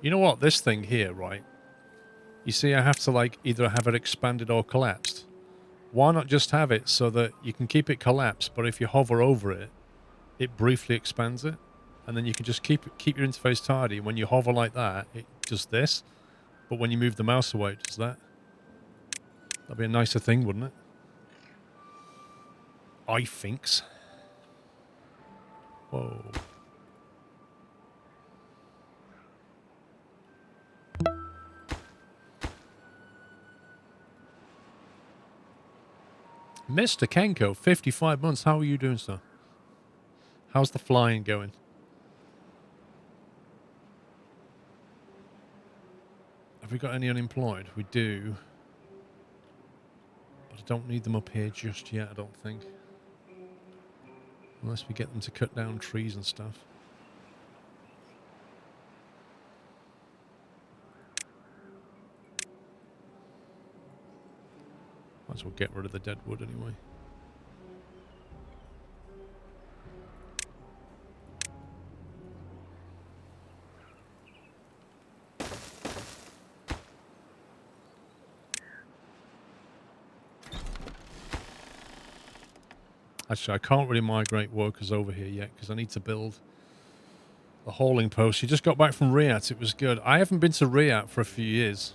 You know what? This thing here, right? You see, I have to like either have it expanded or collapsed. Why not just have it so that you can keep it collapsed, but if you hover over it, it briefly expands it, and then you can just keep your interface tidy. When you hover like that, it does this, but when you move the mouse away, it does that. That'd be a nicer thing, wouldn't it? I thinks. Whoa. Mr. Kenko, 55 months. How are you doing, sir? How's the flying going? Have we got any unemployed? We do. But I don't need them up here just yet, I don't think. Unless we get them to cut down trees and stuff. Might as well get rid of the dead wood anyway. Actually, I can't really migrate workers over here yet because I need to build a hauling post. You just got back from Riyadh. It was good. I haven't been to Riyadh for a few years.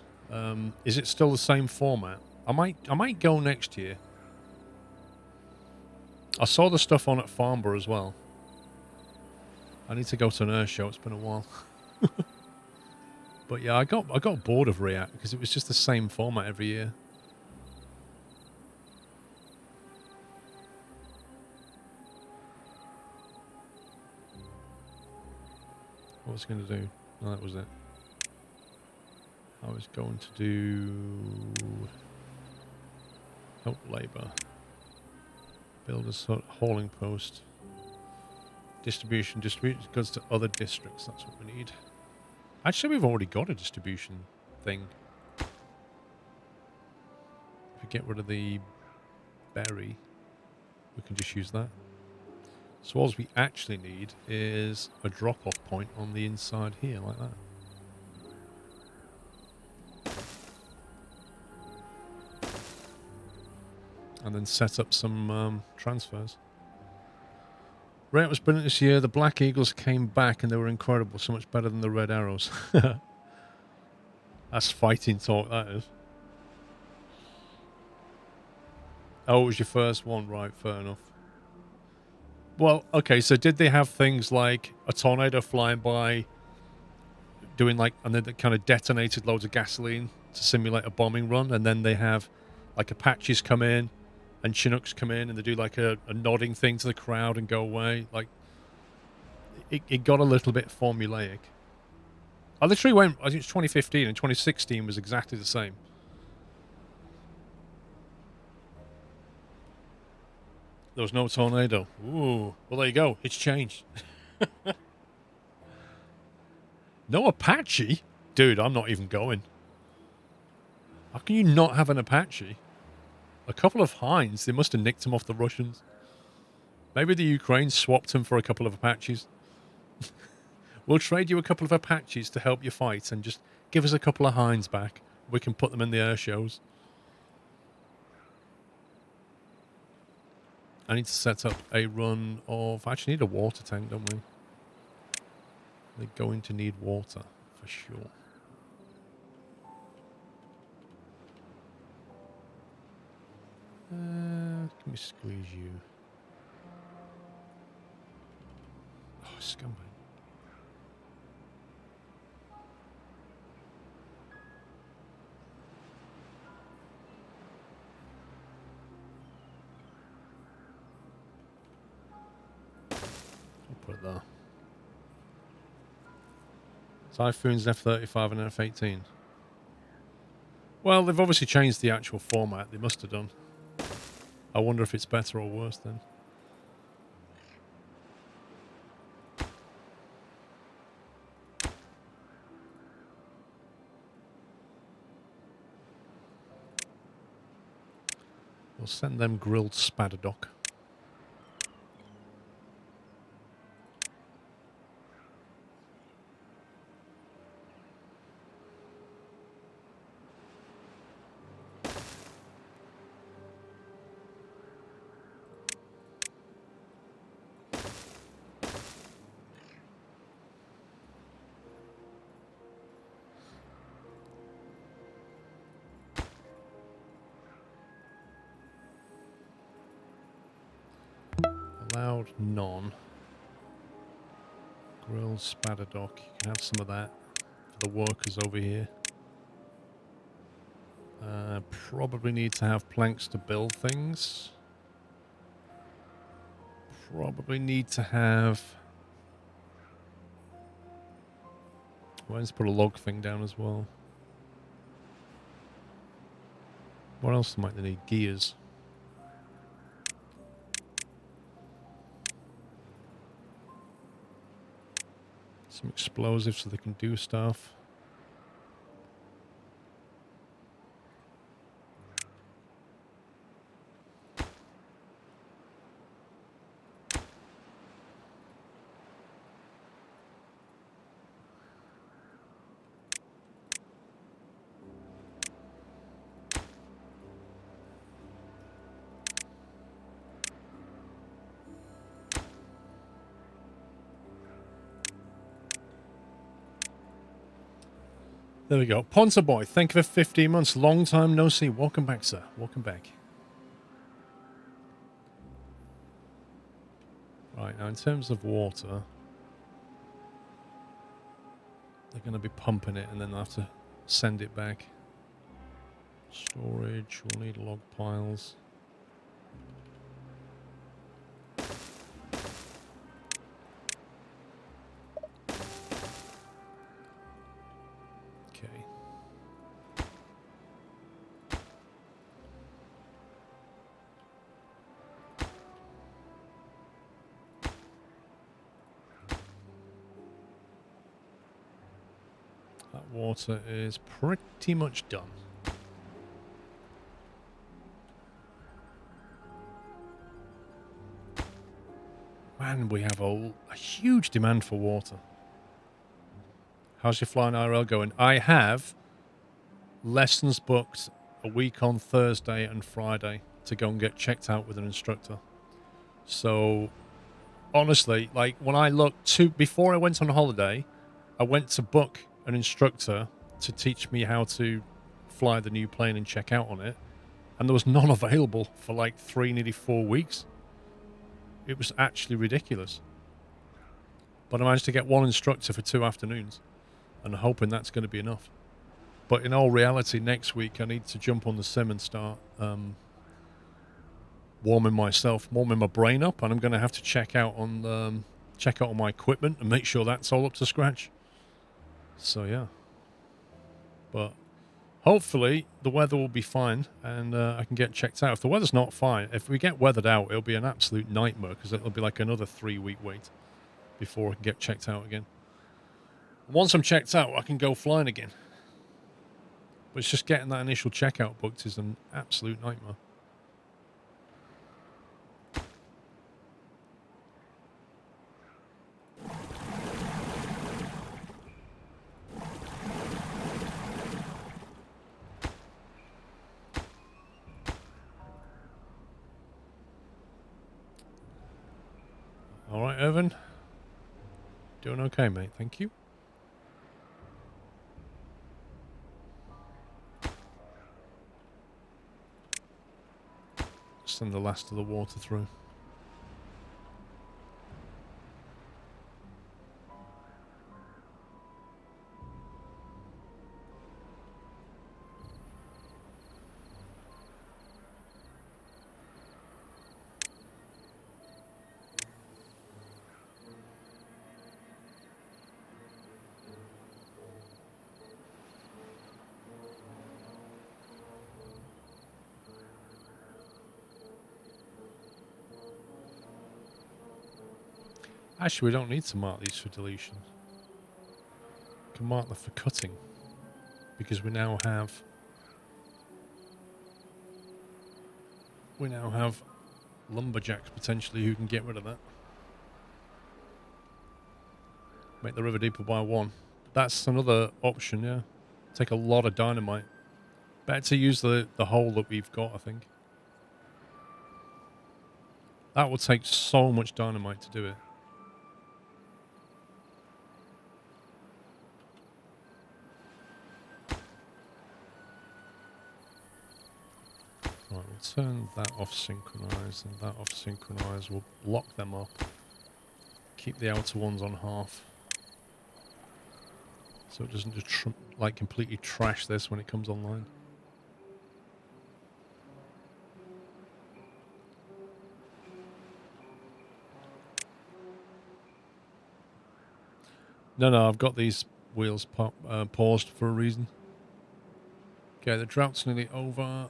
Is it still the same format? I might go next year. I saw the stuff on at Farnborough as well. I need to go to an air show. It's been a while. But yeah, I got bored of Riyadh because it was just the same format every year. What was I going to do? No, that was it. I was going to do help labour, build a hauling post, distribute goods to other districts. That's what we need. Actually, we've already got a distribution thing. If we get rid of the berry, we can just use that. So all we actually need is a drop-off point on the inside here, like that. And then set up some transfers. Rate was brilliant this year. The Black Eagles came back and they were incredible. So much better than the Red Arrows. That's fighting talk, that is. Oh, it was your first one, right? Fair enough. Well, okay, so did they have things like a tornado flying by, doing like, and then they kind of detonated loads of gasoline to simulate a bombing run, and then they have like Apaches come in and Chinooks come in and they do like a nodding thing to the crowd and go away. Like, it got a little bit formulaic. I literally went, I think it's 2015 and 2016 was exactly the same. There was no tornado. Ooh. Well, there you go. It's changed. No Apache? Dude, I'm not even going. How can you not have an Apache? A couple of Hinds. They must have nicked them off the Russians. Maybe the Ukraine swapped them for a couple of Apaches. We'll trade you a couple of Apaches to help you fight and just give us a couple of Hinds back. We can put them in the air shows. I need to set up a run of... I actually need a water tank, don't we? They're going to need water, for sure. Can we squeeze you? Oh, scumbag. I'll put it there. Typhoons, F-35 and F-18. Well, they've obviously changed the actual format. They must have done. I wonder if it's better or worse then. We'll send them grilled spadadoc. Allowed none. Grilled spadadock. You can have some of that for the workers over here. Probably need to have planks to build things. Probably need to have... Well, let's put a log thing down as well. What else might they need? Gears. Some explosives so they can do stuff. There we go. Ponza Boy, thank you for 15 months. Long time no see. Welcome back, sir. Welcome back. Right, now in terms of water, they're going to be pumping it and then they'll have to send it back. Storage, we'll need log piles. Okay. That water is pretty much done. Man, we have a huge demand for water. How's your flying IRL going? I have lessons booked a week on Thursday and Friday to go and get checked out with an instructor. So, honestly, like when I looked to, before I went on holiday, I went to book an instructor to teach me how to fly the new plane and check out on it. And there was none available for like 3, nearly 4 weeks. It was actually ridiculous. But I managed to get one instructor for 2 afternoons. And I'm hoping that's going to be enough. But in all reality, next week I need to jump on the sim and start warming my brain up. And I'm going to have to check out on my equipment and make sure that's all up to scratch. So yeah. But hopefully the weather will be fine and I can get checked out. If the weather's not fine, if we get weathered out, it'll be an absolute nightmare because it'll be like another 3-week wait before I can get checked out again. Once I'm checked out, I can go flying again. But it's just getting that initial checkout booked is an absolute nightmare. All right, Irvin. Doing okay, mate. Thank you. Send the last of the water through. Actually, we don't need to mark these for deletion. We can mark them for cutting. Because we now have lumberjacks potentially who can get rid of that. Make the river deeper by 1. That's another option, yeah. Take a lot of dynamite. Better to use the hole that we've got, I think. That will take so much dynamite to do it. Right, we'll turn that off synchronized and that off synchronized. We'll lock them up. Keep the outer ones on half. So it doesn't just like completely trash this when it comes online. No, I've got these wheels paused for a reason. Okay, the drought's nearly over.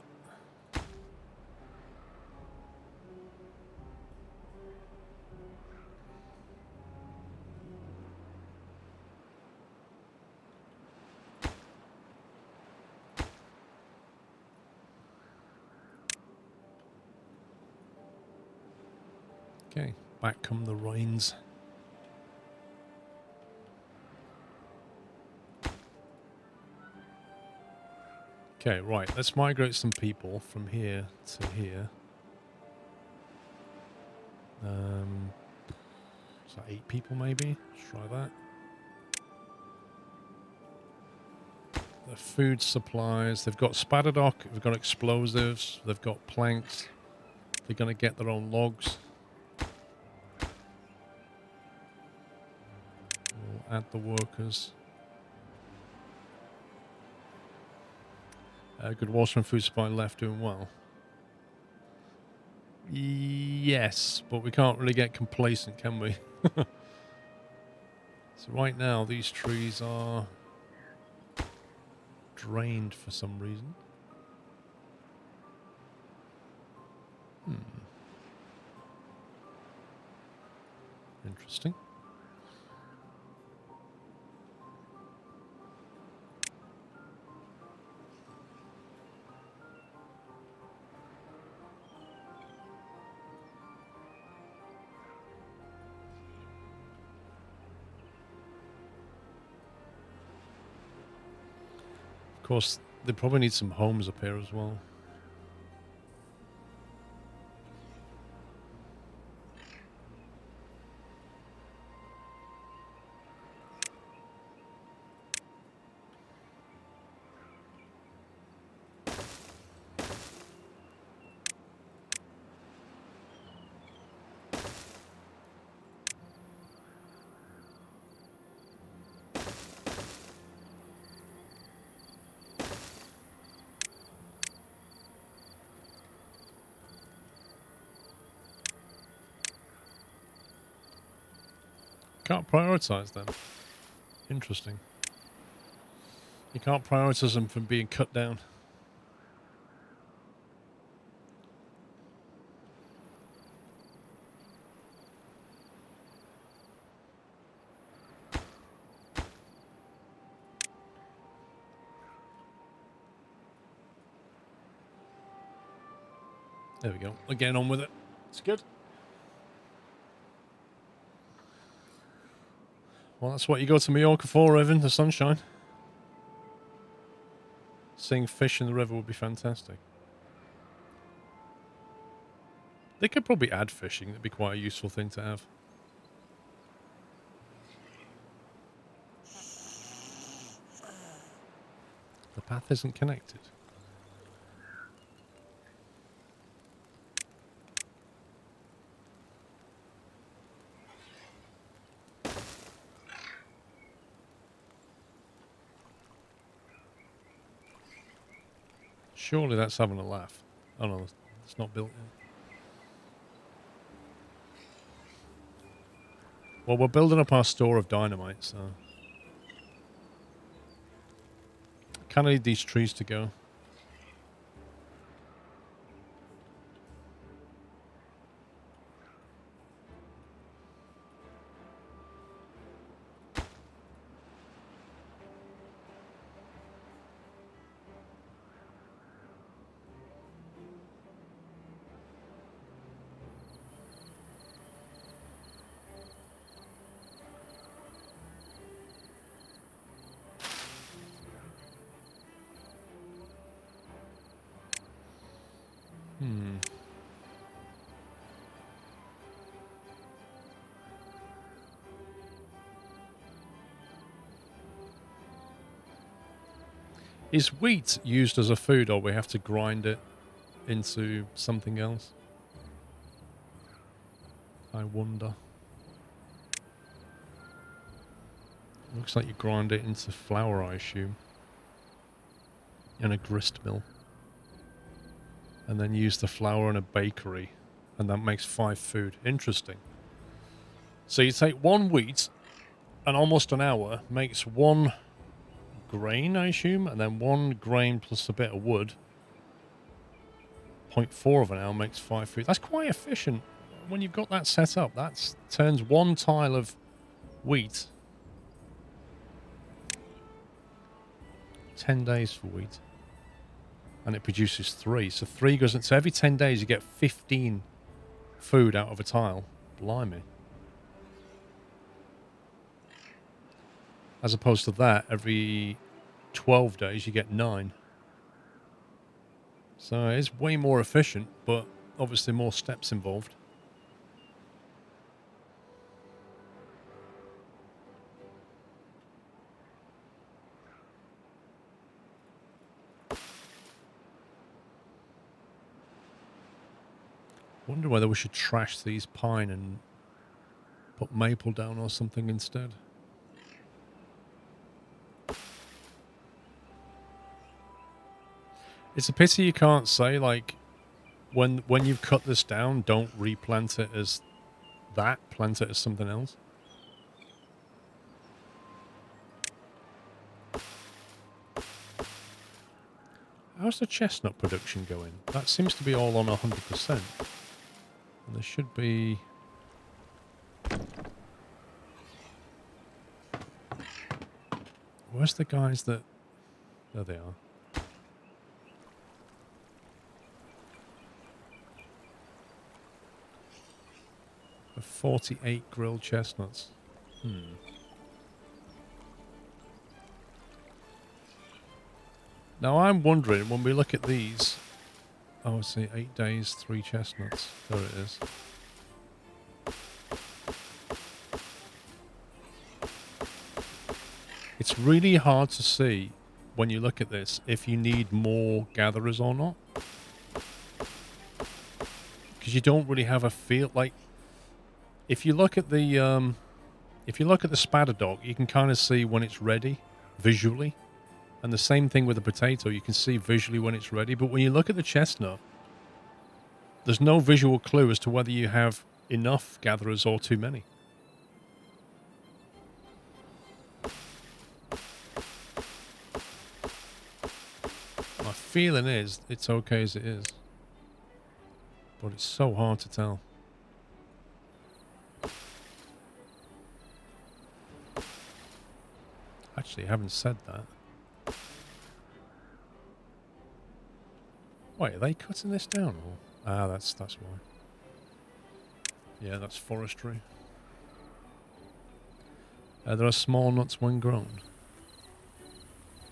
Okay, back come the rains. Okay, right, let's migrate some people from here to here. Is that 8 people maybe? Let's try that. The food supplies, they've got spatterdock, they've got explosives, they've got planks. They're going to get their own logs. We'll add the workers. Good water and food supply left, doing well. Yes, but we can't really get complacent, can we? So right now, these trees are drained for some reason. Interesting. Of course, they probably need some homes up here as well. Can't prioritize them. Interesting. You can't prioritize them from being cut down. There we go. We're getting on with it. It's good. Well, that's what you go to Mallorca for, Evan, the sunshine. Seeing fish in the river would be fantastic. They could probably add fishing. That'd be quite a useful thing to have. The path isn't connected. Surely that's having a laugh. Oh no, it's not built yet. Well, we're building up our store of dynamite, so... Kind of need these trees to go. Is wheat used as a food, or we have to grind it into something else? I wonder. Looks like you grind it into flour, I assume. In a grist mill. And then use the flour in a bakery. And that makes 5 food. Interesting. So you take 1 wheat, and almost an hour makes 1 grain, I assume, and then 1 grain plus a bit of wood. 0.4 of an hour makes 5 food. That's quite efficient. When you've got that set up, that turns 1 tile of wheat. 10 days for wheat. And it produces 3. So 3 goes in. So every 10 days you get 15 food out of a tile. Blimey. As opposed to that, every 12 days you get 9. So it's way more efficient, but obviously more steps involved. Wonder whether we should trash these pine and put maple down or something instead. It's a pity you can't say, like, when you've cut this down, don't replant it as that, plant it as something else. How's the chestnut production going? That seems to be all on 100%. And there should be... Where's the guys that... There they are. For 48 grilled chestnuts. Now I'm wondering, when we look at these... Oh, I see, 8 days, 3 chestnuts. There it is. It's really hard to see, when you look at this, if you need more gatherers or not. Because you don't really have a feel, like... If you look at the spatter dog, you can kind of see when it's ready, visually. And the same thing with the potato, you can see visually when it's ready. But when you look at the chestnut, there's no visual clue as to whether you have enough gatherers or too many. My feeling is it's okay as it is. But it's so hard to tell. Actually, I haven't said that. Wait, are they cutting this down? Or? Ah, that's why. Yeah, that's forestry. There are small nuts when grown.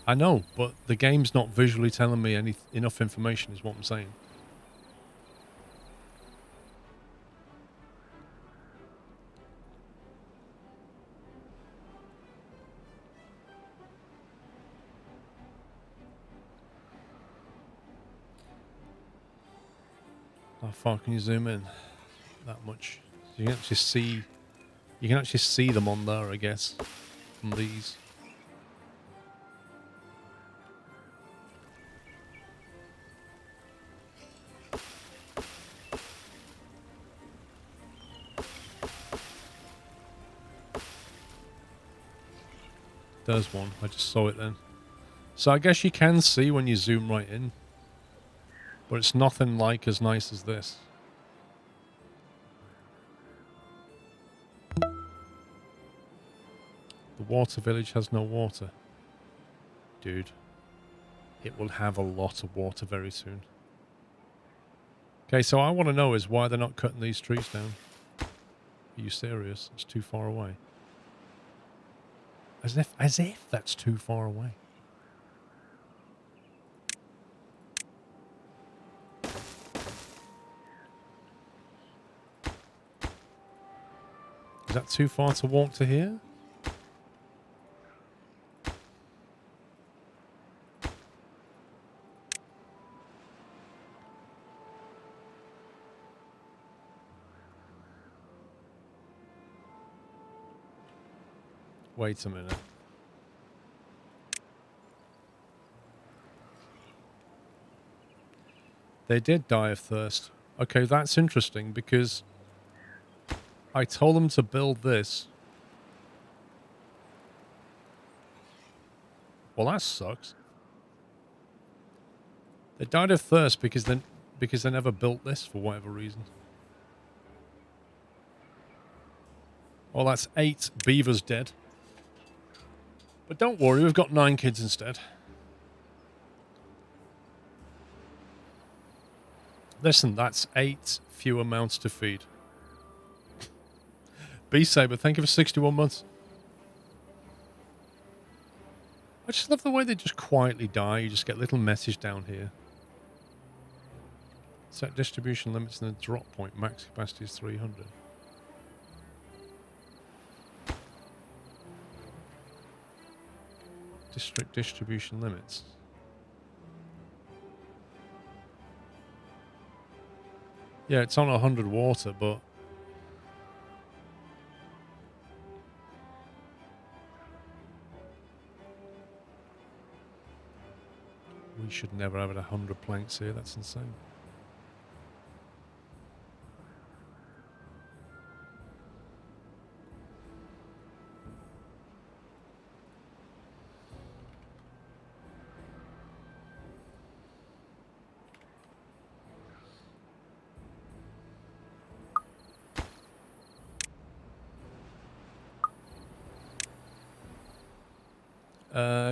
I know, but the game's not visually telling me enough information is what I'm saying. How far can you zoom in? That much. You can actually see them on there, I guess, from these. There's one. I just saw it then. So I guess you can see when you zoom right in. But it's nothing like as nice as this. The water village has no water. Dude. It will have a lot of water very soon. Okay, so I want to know is why they're not cutting these trees down. Are you serious? It's too far away. As if that's too far away. Is that too far to walk to here? Wait a minute. They did die of thirst. Okay, that's interesting because I told them to build this. Well, that sucks. They died of thirst because they never built this for whatever reason. Well, that's 8 beavers dead. But don't worry, we've got 9 kids instead. Listen, that's 8 fewer mouths to feed. Bee Saber, thank you for 61 months. I just love the way they just quietly die. You just get a little message down here. Set distribution limits in the drop point. Max capacity is 300. District distribution limits. Yeah, it's on 100 water, but... we should never have 100 planks here. That's insane.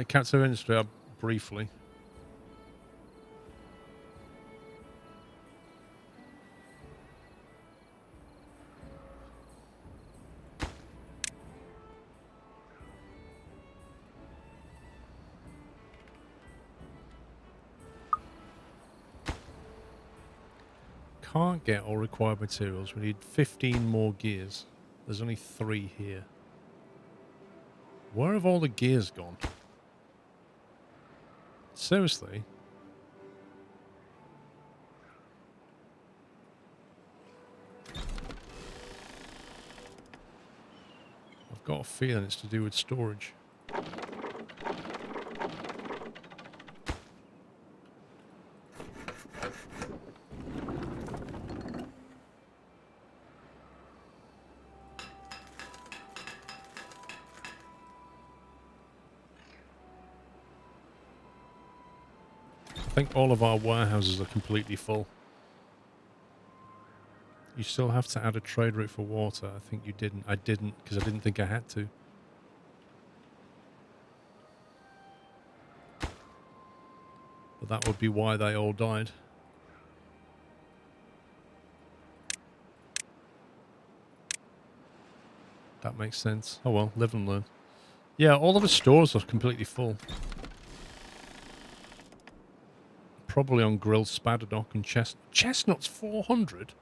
Cancer industry, briefly. Can't get all required materials. We need 15 more gears. There's only 3 here. Where have all the gears gone? Seriously? I've got a feeling it's to do with storage. I think all of our warehouses are completely full. You still have to add a trade route for water. I think you didn't. I didn't because I didn't think I had to. But that would be why they all died. That makes sense. Oh well, live and learn. Yeah, all of the stores are completely full. Probably on grilled spadadock and chestnuts 400?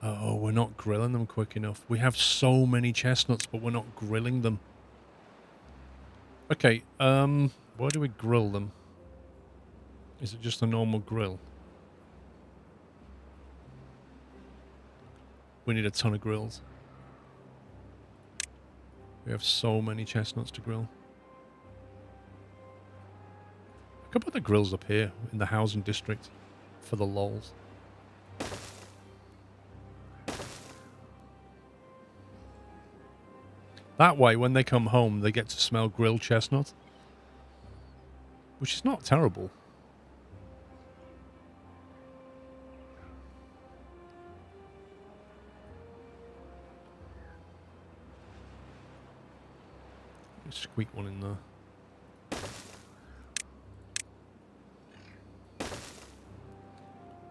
Oh, we're not grilling them quick enough. We have so many chestnuts, but we're not grilling them. Okay, where do we grill them? Is it just a normal grill? We need a ton of grills. We have so many chestnuts to grill. I could put the grills up here in the housing district for the lols. That way, when they come home, they get to smell grilled chestnut. Which is not terrible. Squeak one in there.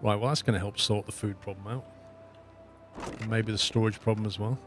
Right, well that's going to help sort the food problem out. And maybe the storage problem as well.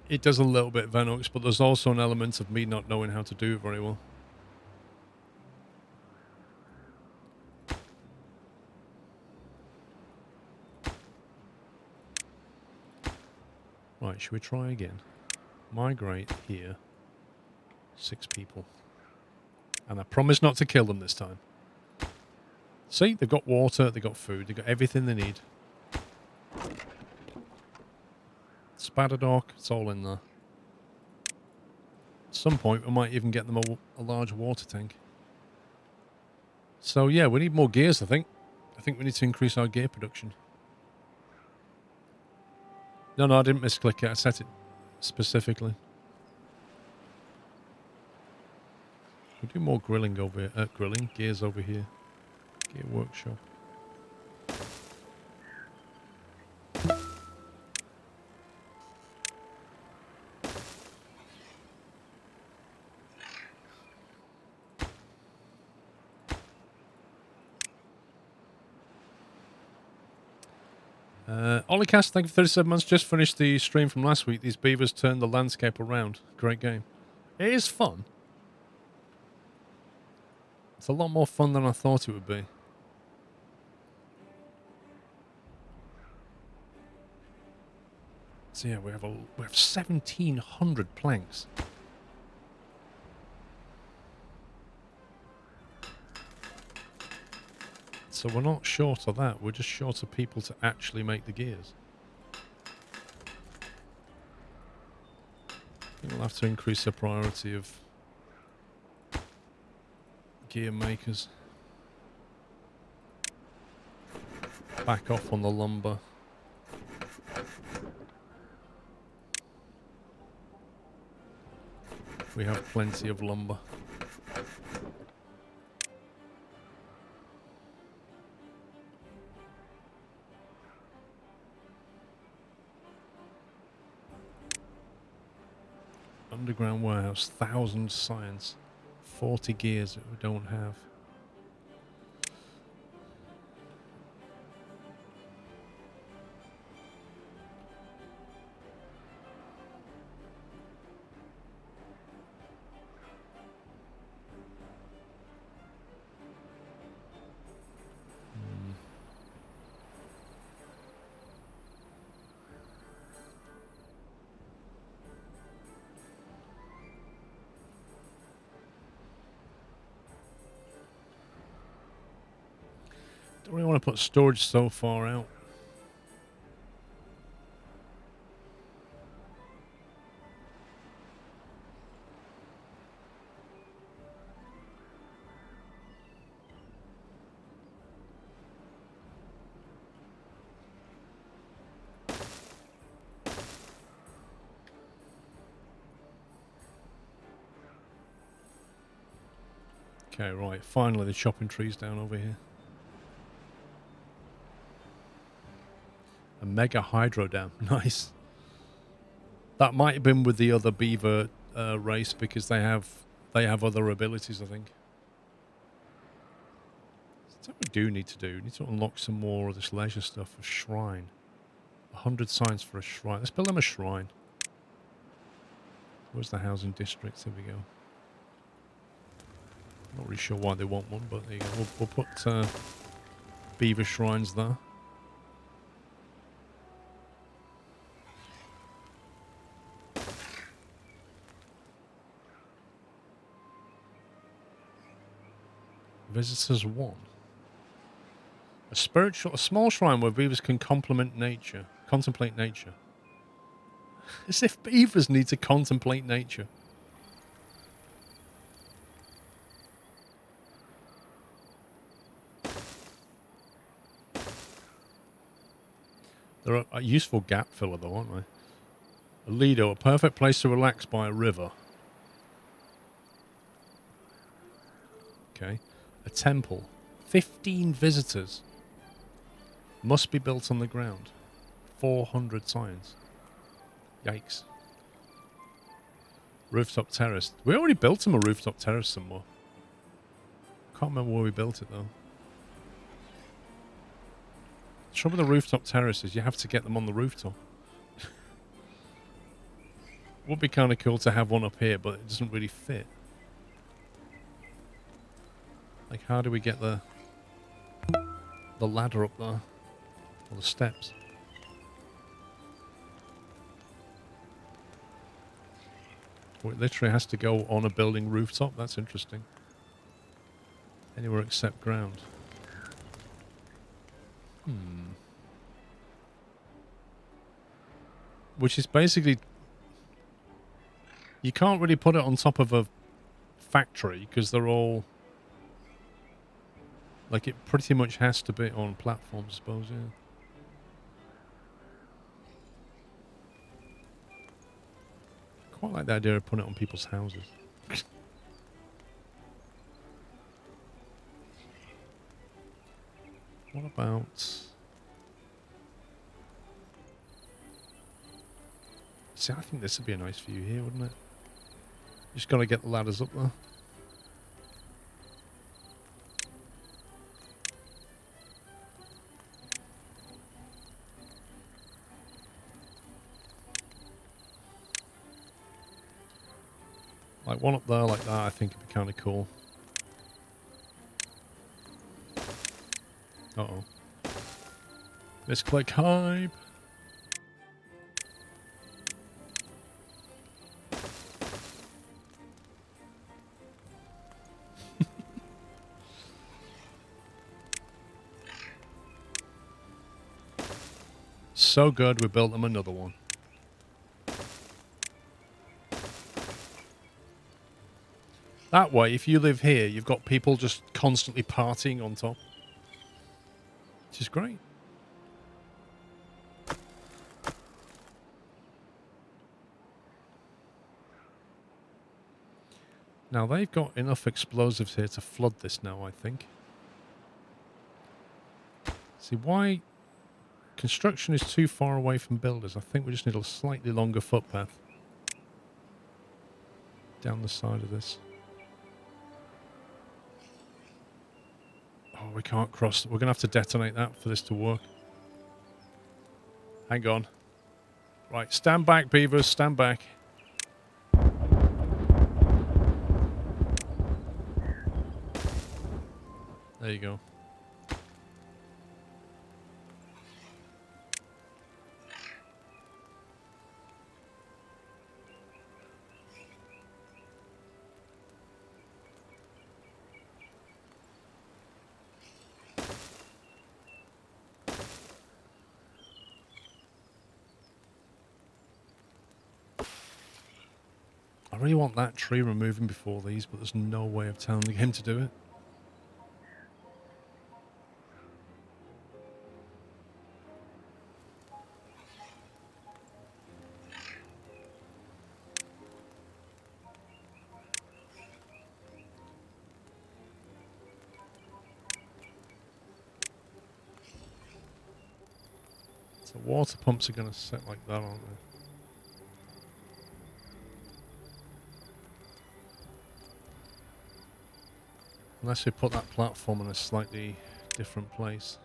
It does a little bit, Venox, but there's also an element of me not knowing how to do it very well. Right, should we try again? Migrate here. 6 people. And I promise not to kill them this time. See, they've got water, they've got food, they've got everything they need. Spadadock, it's all in there. At some point, we might even get them a large water tank. So yeah, we need more gears, I think. I think we need to increase our gear production. No, I didn't misclick it. I set it specifically. We'll do more grilling over here. Gears over here. Gear workshop. Olicast, thank you for 37 months. Just finished the stream from last week. These beavers turned the landscape around. Great game. It is fun. It's a lot more fun than I thought it would be. So yeah, we have 1,700 planks. So we're not short of that. We're just short of people to actually make the gears. I think we'll have to increase the priority of gear makers. Back off on the lumber. We have plenty of lumber. Underground warehouse, 1,000 science, 40 gears that we don't have. Don't really want to put storage so far out. Okay, right. Finally, the chopping trees down over here. A mega hydro dam. Nice. That might have been with the other beaver race because they have other abilities, I think. That's what we do need to do. We need to unlock some more of this leisure stuff. A shrine. 100 signs for a shrine. Let's build them a shrine. Where's the housing district? There we go. Not really sure why they want one, but there you go. We'll put beaver shrines there. Visitors 1. A small shrine where beavers can contemplate nature. As if beavers need to contemplate nature. They're a useful gap filler though, aren't they? A Lido, a perfect place to relax by a river. Okay. A temple. 15 visitors. Must be built on the ground. 400 signs. Yikes. Rooftop Terrace. We already built them a rooftop terrace somewhere. Can't remember where we built it though. The trouble with the rooftop terrace is you have to get them on the rooftop. Would be kind of cool to have one up here, but it doesn't really fit. Like, how do we get the ladder up there? Or the steps? Oh, it literally has to go on a building rooftop? That's interesting. Anywhere except ground. Which is basically... You can't really put it on top of a factory, because they're all... Like, it pretty much has to be on platforms, I suppose, yeah. Quite like the idea of putting it on people's houses. What about... See, I think this would be a nice view here, wouldn't it? Just got to get the ladders up there. Like one up there like that, I think would be kind of cool. Uh-oh. Misclick hype. So good, we built them another one. That way, if you live here, you've got people just constantly partying on top. Which is great. Now, they've got enough explosives here to flood this now, I think. See, why... Construction is too far away from builders. I think we just need a slightly longer footpath down the side of this. Oh, we can't cross. We're going to have to detonate that for this to work. Hang on. Right, stand back, beavers. Stand back. There you go. I really want that tree removing before these, but there's no way of telling him to do it. So water pumps are going to set like that, aren't they? Unless we put that platform in a slightly different place.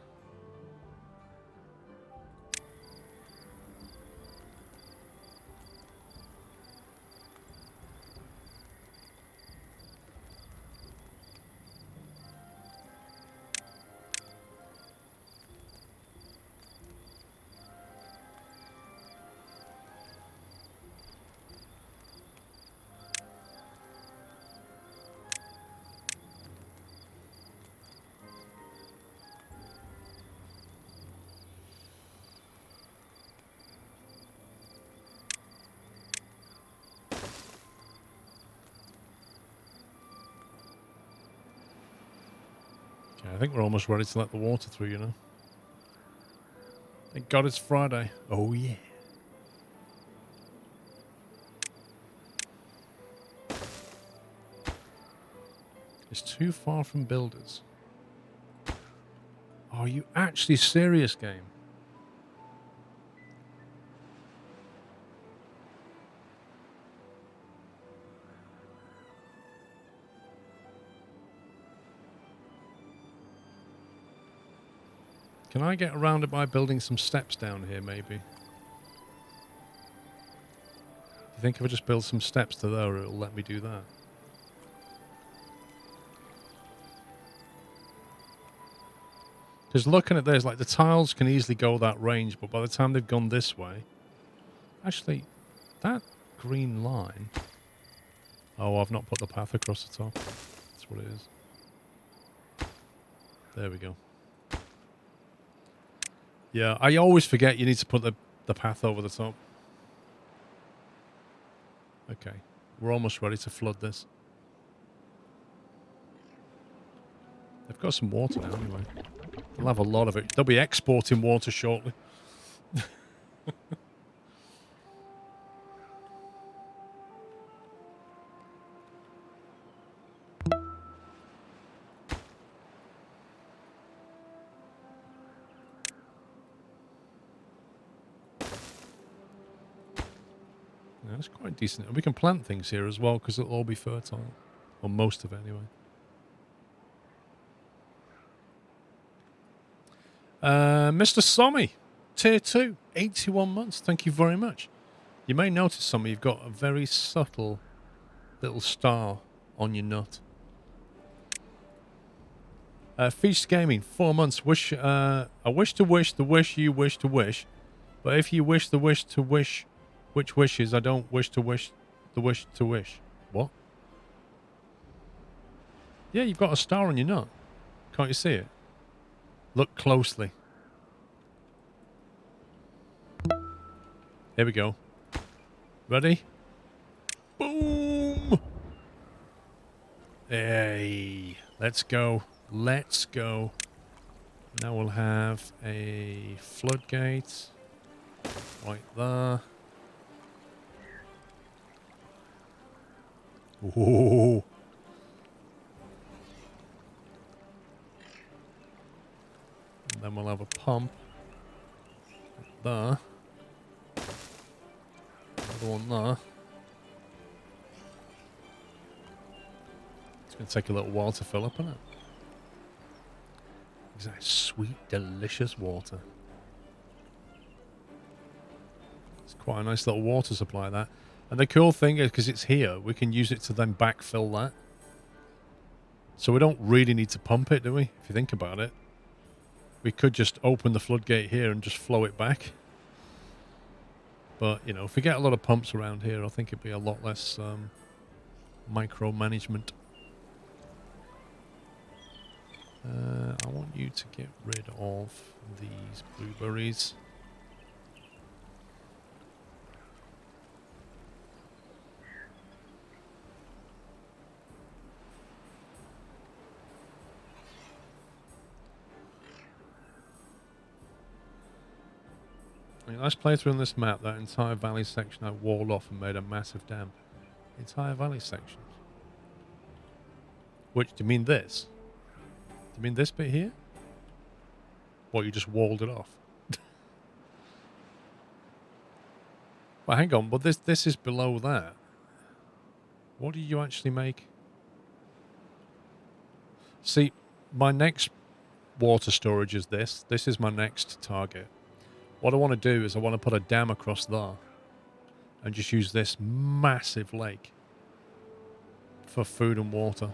Okay, I think we're almost ready to let the water through, you know. Thank God it's Friday. Oh, yeah. It's too far from builders. Are you actually serious, game? Can I get around it by building some steps down here, maybe? You think if I just build some steps to there, it'll let me do that? Because looking at this, like the tiles can easily go that range, but by the time they've gone this way... Actually, that green line... Oh, I've not put the path across the top. That's what it is. There we go. Yeah, I always forget you need to put the path over the top. Okay, we're almost ready to flood this. They've got some water now anyway. They'll have a lot of it. They'll be exporting water shortly. Yeah, that's quite decent. And we can plant things here as well because it'll all be fertile. Or most of it anyway. Mr. Sommy, Tier 2, 81 months. Thank you very much. You may notice, Sommy, you've got a very subtle little star on your nut. Feast Gaming, 4 months. Wish, I wish to wish the wish you wish to wish. But if you wish the wish to wish which wishes, I don't wish to wish the wish to wish. What? Yeah, you've got a star on your nut. Can't you see it? Look closely. Here we go. Ready? Boom! Hey, let's go. Let's go. Now we'll have a floodgate. Right there. Ooh. And then we'll have a pump. There. Another one there. It's going to take a little while to fill up, isn't it? Exactly. Sweet, delicious water. It's quite a nice little water supply, that. And the cool thing is, because it's here, we can use it to then backfill that. So we don't really need to pump it, do we? If you think about it. We could just open the floodgate here and just flow it back. But, you know, if we get a lot of pumps around here, I think it'd be a lot less micromanagement. I want you to get rid of these blueberries. Last playthrough on this map, that entire valley section I walled off and made a massive dam. Entire valley section. Which, do you mean this? Do you mean this bit here? What, you just walled it off? Well, hang on, but this is below that. What do you actually make? See, my next water storage is this. This is my next target. What I want to do is I want to put a dam across there and just use this massive lake for food and water.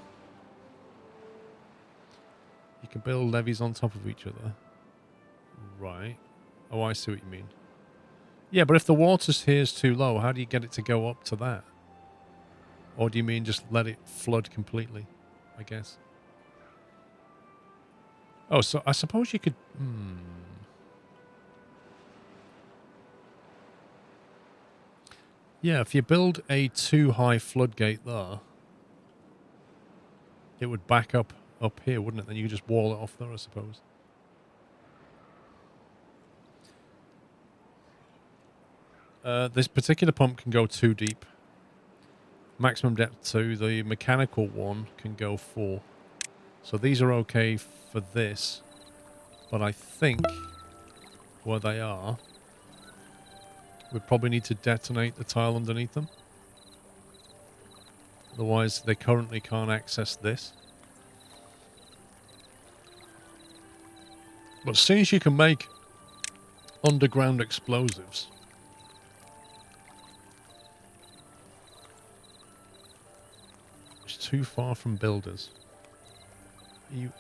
You can build levees on top of each other. Right. Oh, I see what you mean. Yeah, but if the water here is too low, how do you get it to go up to that? Or do you mean just let it flood completely, I guess? Oh, so I suppose you could... Yeah, if you build a too high floodgate there, it would back up here, wouldn't it? Then you could just wall it off there, I suppose. This particular pump can go 2 deep. Maximum depth 2. The mechanical one can go 4. So these are okay for this. But I think where they are, we probably need to detonate the tile underneath them. Otherwise, they currently can't access this. But as soon as you can make underground explosives, too far from builders. Are you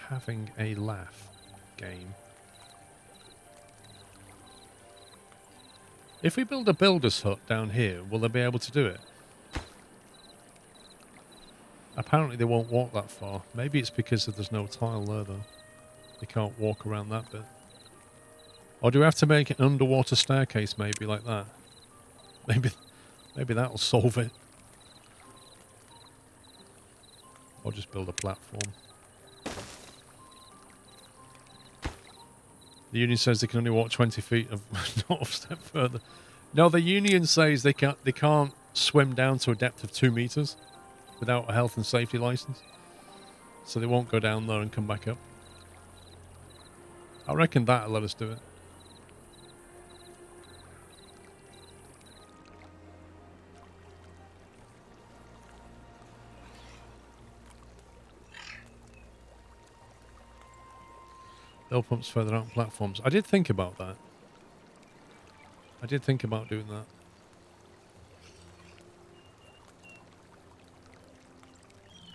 having a laugh, game? If we build a builder's hut down here, will they be able to do it? Apparently they won't walk that far. Maybe it's because there's no tile there, though. They can't walk around that bit. Or do we have to make an underwater staircase, maybe, like that? Maybe that'll solve it. Or just build a platform. The union says they can only walk 20 feet of not a step further. No, the union says they can't swim down to a depth of 2 meters without a health and safety license. So they won't go down there and come back up. I reckon that'll let us do it. Oil pumps further out on platforms. I did think about that. I did think about doing that.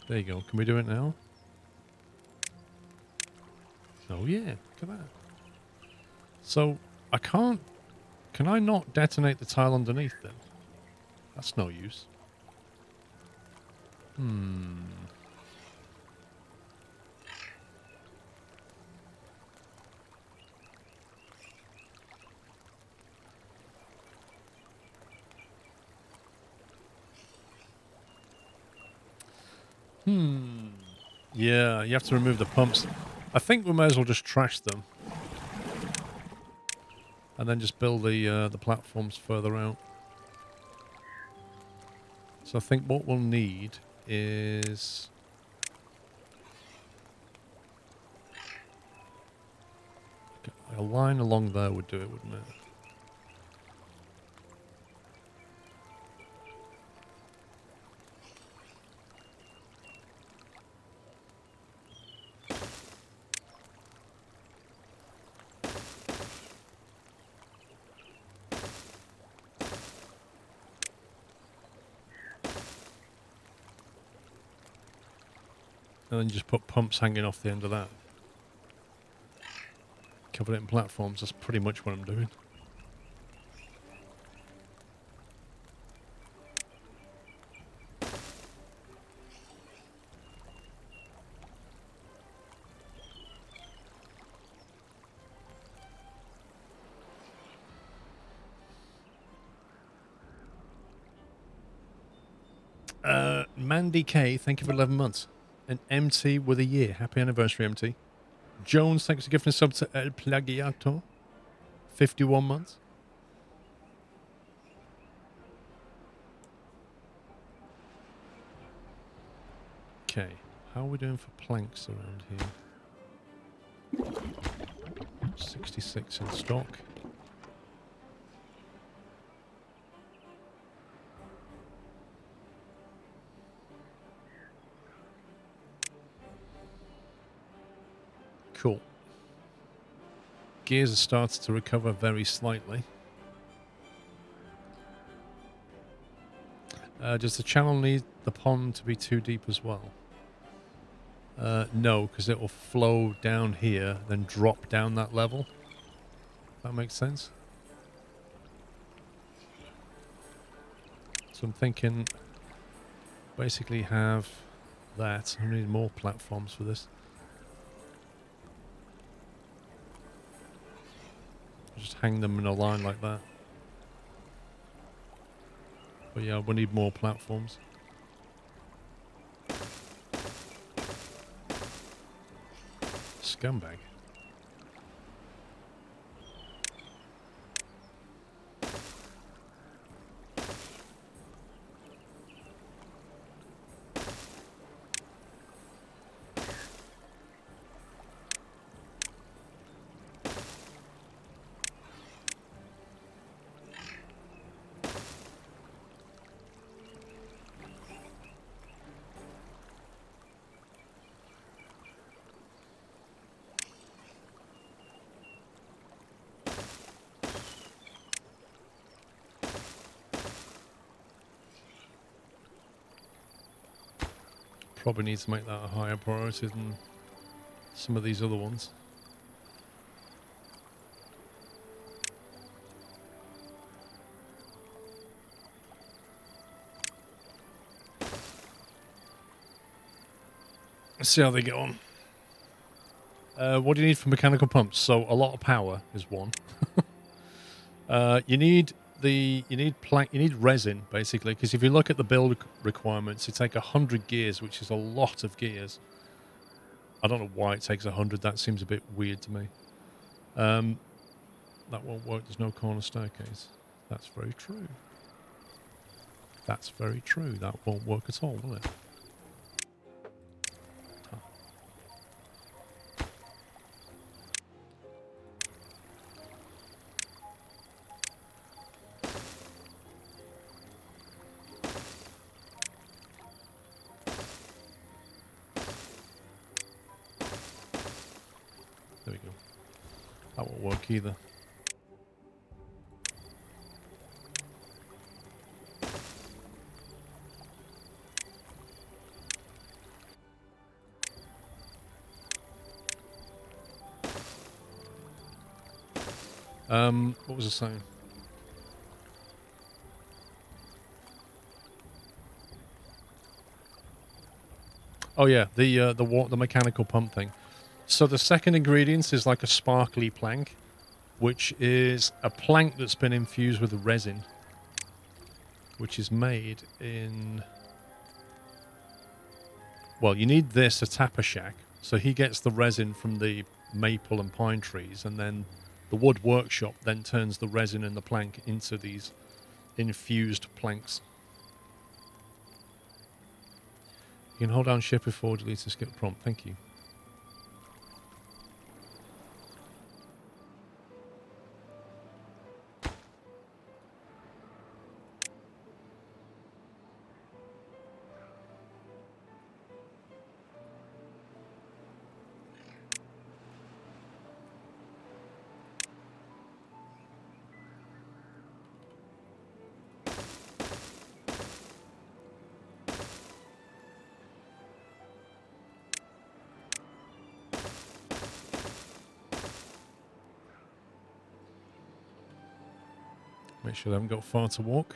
There you go. Can we do it now? Oh yeah, look at that. So, I can't... Can I not detonate the tile underneath then? That's no use. Yeah, you have to remove the pumps. I think we may as well just trash them. And then just build the platforms further out. So I think what we'll need is... a line along there would do it, wouldn't it? And then just put pumps hanging off the end of that. Cover it in platforms, that's pretty much what I'm doing. Mandy K, thank you for 11 months. And MT with a year. Happy anniversary, MT. Jones, thanks for giving a sub to El Plagiato. 51 months. Okay, how are we doing for planks around here? 66 in stock. Cool. Gears have started to recover very slightly. Does the channel need the pond to be too deep as well? No, because it will flow down here, then drop down that level. That makes sense. So I'm thinking basically have that. I need more platforms for this. Just hang them in a line like that. But yeah, we need more platforms. Scumbag. Probably need to make that a higher priority than some of these other ones. Let's see how they get on. What do you need for mechanical pumps? So a lot of power is one. You need resin basically, because if you look at the build requirements, it takes 100 gears, which is a lot of gears. I don't know why it takes 100. That seems a bit weird to me. That won't work. There's no corner staircase. That's very true. That's very true. That won't work at all, will it? There we go. That won't work either. What was I saying? Oh yeah, the mechanical pump thing. So the second ingredient is like a sparkly plank, which is a plank that's been infused with resin, which is made in... Well, you need this, a tapper shack. So he gets the resin from the maple and pine trees, and then the wood workshop then turns the resin and the plank into these infused planks. You can hold down shift before delete to skip prompt. Thank you. Make sure they haven't got far to walk.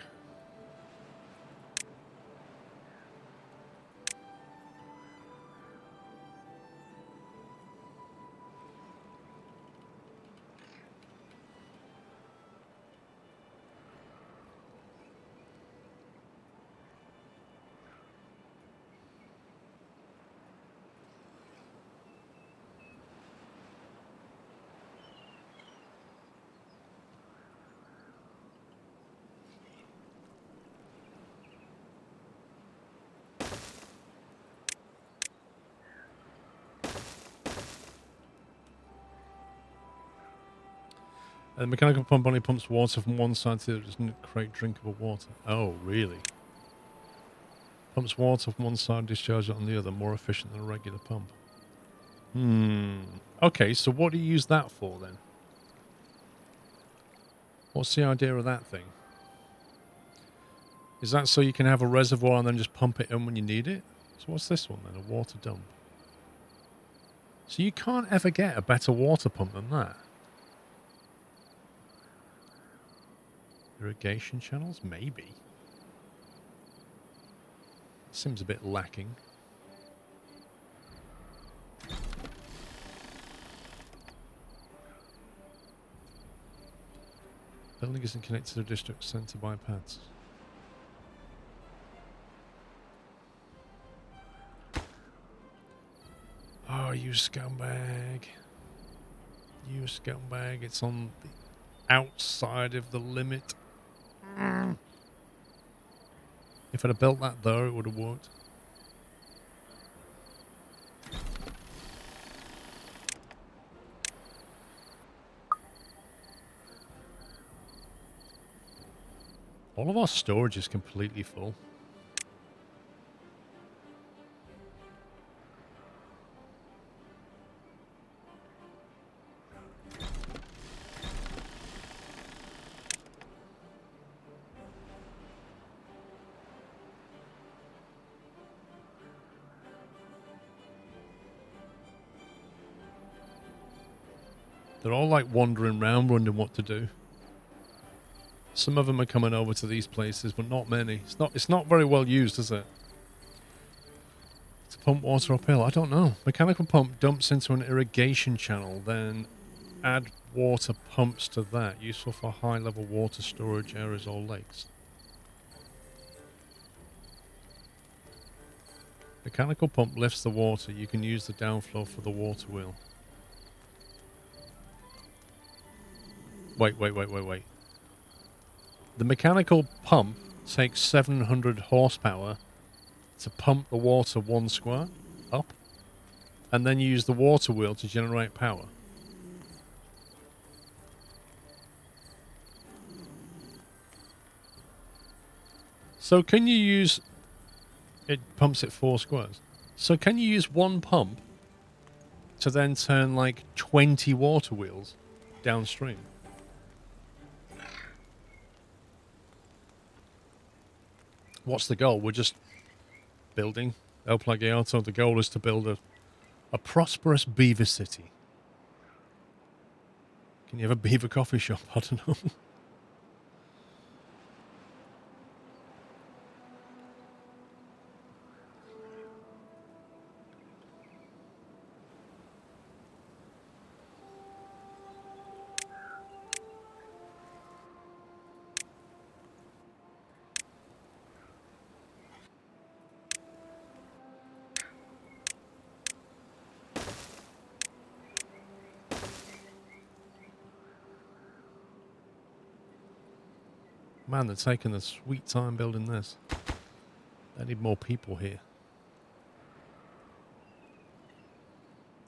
The mechanical pump only pumps water from one side so it doesn't create drinkable water. Oh, really? Pumps water from one side, discharges it on the other, more efficient than a regular pump. Okay, so what do you use that for then? What's the idea of that thing? Is that so you can have a reservoir and then just pump it in when you need it? So what's this one then? A water dump. So you can't ever get a better water pump than that. Irrigation channels? Maybe. Seems a bit lacking. Building isn't connected to the district centre by paths. Oh, you scumbag. You scumbag. It's on the outside of the limit. If I'd have built that there, it would have worked. All of our storage is completely full. They're all like wandering around, wondering what to do. Some of them are coming over to these places, but not many. It's not very well used, is it? To pump water uphill? I don't know. Mechanical pump dumps into an irrigation channel, then add water pumps to that. Useful for high-level water storage areas or lakes. Mechanical pump lifts the water. You can use the downflow for the water wheel. Wait. The mechanical pump takes 700 horsepower to pump the water 1 square up, and then use the water wheel to generate power. So can you use... It pumps it 4 squares. So can you use one pump to then turn like 20 water wheels downstream? What's the goal? We're just building El Plagiato. The goal is to build a prosperous beaver city. Can you have a beaver coffee shop? I don't know. Man, they're taking a sweet time building this. They need more people here.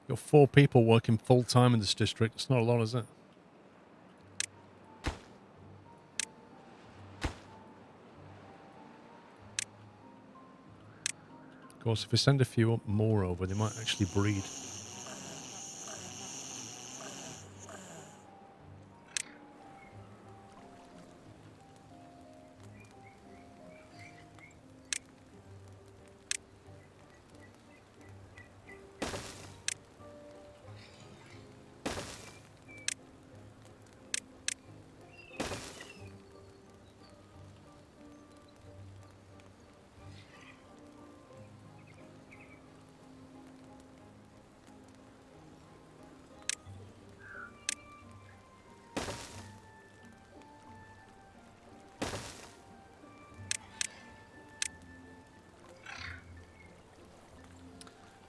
You've got 4 people working full-time in this district. It's not a lot, is it? Of course, if we send a few more over, they might actually breed.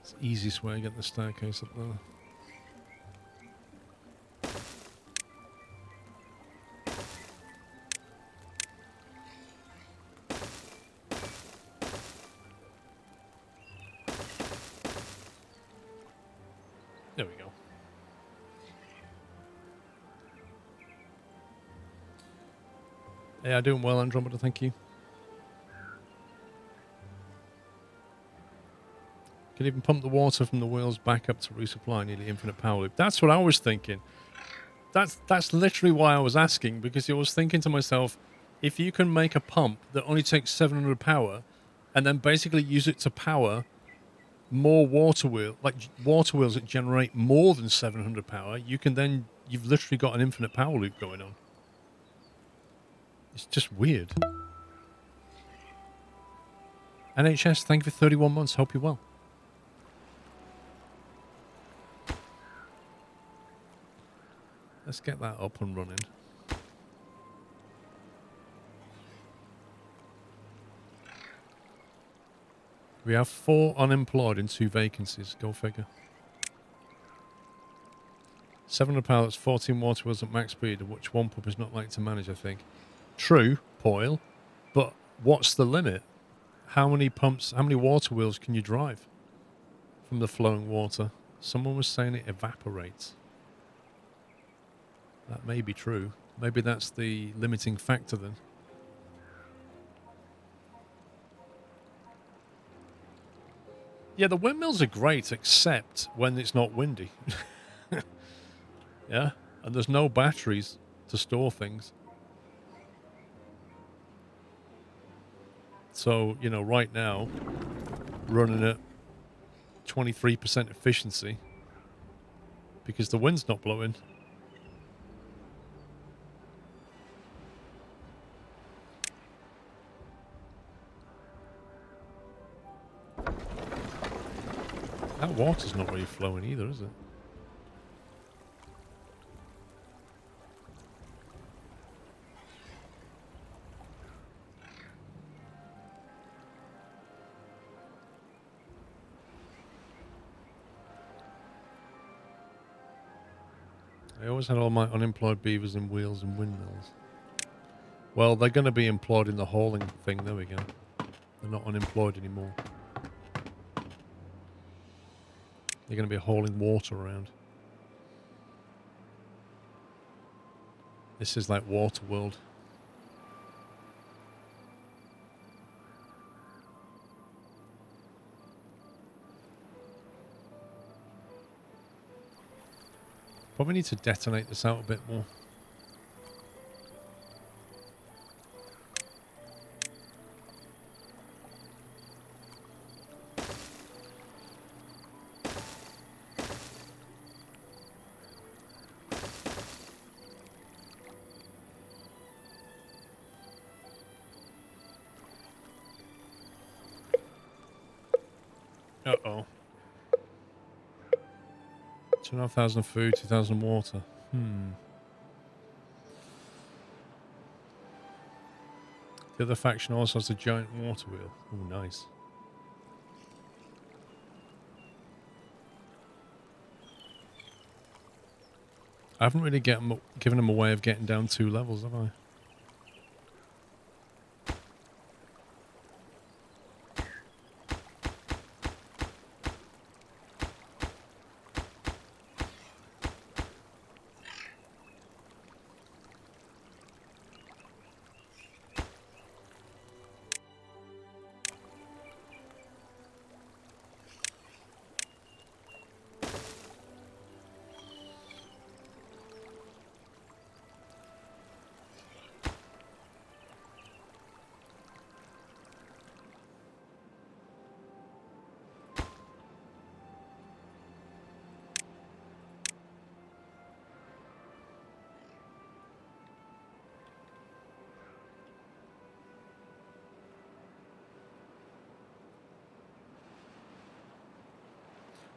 It's the easiest way to get the staircase up there. There we go. Yeah, doing well, Andromeda, thank you. Can even pump the water from the wheels back up to resupply nearly infinite power loop. That's what I was thinking. That's literally why I was asking, because I was thinking to myself, if you can make a pump that only takes 700 power and then basically use it to power more water wheel, like water wheels that generate more than 700 power, you've literally got an infinite power loop going on. It's just weird. NHS, thank you for 31 months. Hope you're well. Let's get that up and running. We have 4 unemployed and 2 vacancies. Go figure. 700 power, that's 14 water wheels at max speed, of which one pump is not likely to manage, I think. True, Poyle, but what's the limit? How many pumps, how many water wheels can you drive from the flowing water? Someone was saying it evaporates. That may be true. Maybe that's the limiting factor then. Yeah, the windmills are great, except when it's not windy. Yeah, and there's no batteries to store things. So, you know, right now, running at 23% efficiency because the wind's not blowing. That water's not really flowing either, is it? I always had all my unemployed beavers in wheels and windmills. Well, they're going to be employed in the hauling thing. There we go. They're not unemployed anymore. They're going to be hauling water around. This is like Water World. Probably need to detonate this out a bit more. Uh-oh. 2,500 food, 2,000 water. The other faction also has a giant water wheel. Oh, nice. I haven't really given them a way of getting down 2 levels, have I?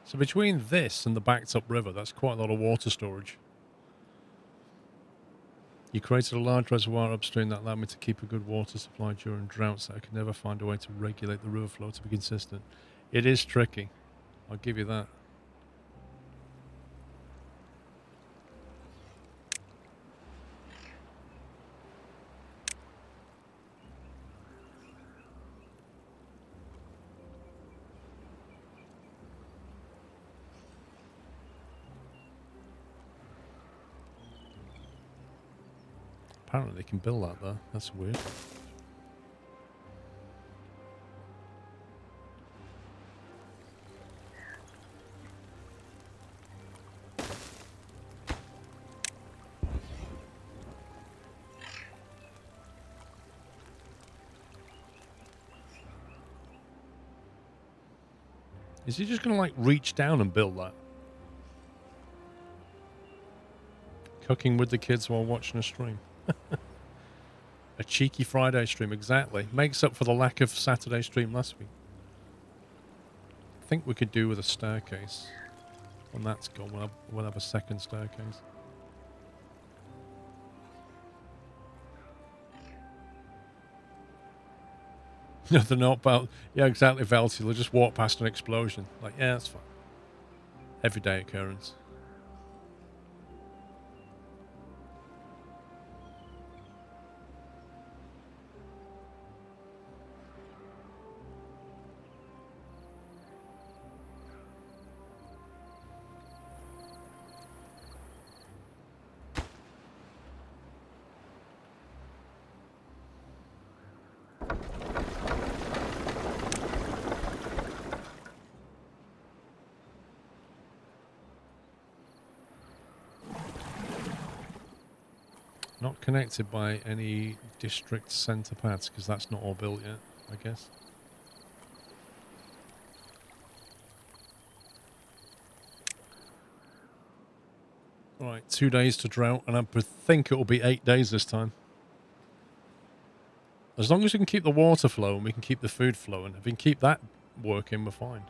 So between this and the backed up river, that's quite a lot of water storage. You created a large reservoir upstream that allowed me to keep a good water supply during droughts that I could never find a way to regulate the river flow to be consistent. It is tricky. I'll give you that. Apparently they can build that there. That's weird. Is he just going to like reach down and build that? Cooking with the kids while watching a stream. A cheeky Friday stream, exactly. Makes up for the lack of Saturday stream last week. I think we could do with a staircase. When that's gone, we'll have a second staircase. No, they're not about... Yeah, exactly, Velty. They'll just walk past an explosion. Like, yeah, that's fine. Everyday occurrence. Not connected by any district centre paths, because that's not all built yet, I guess. Alright, 2 days to drought, and I think it will be 8 days this time. As long as we can keep the water flowing, we can keep the food flowing. If we can keep that working, we're fine.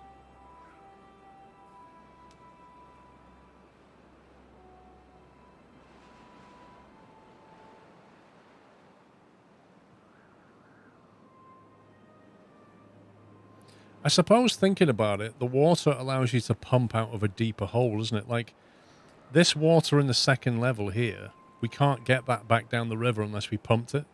I suppose thinking about it, the water allows you to pump out of a deeper hole, doesn't it? Like, this water in the second level here, we can't get that back down the river unless we pumped it.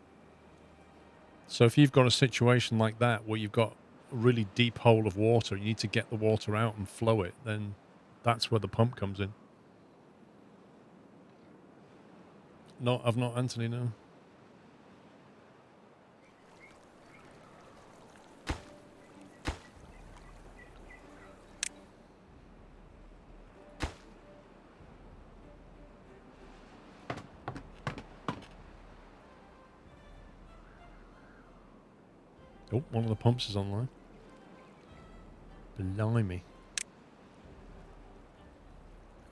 So if you've got a situation like that where you've got a really deep hole of water, you need to get the water out and flow it, then that's where the pump comes in. No, I've not, Anthony, no. Oh, one of the pumps is online. Blimey.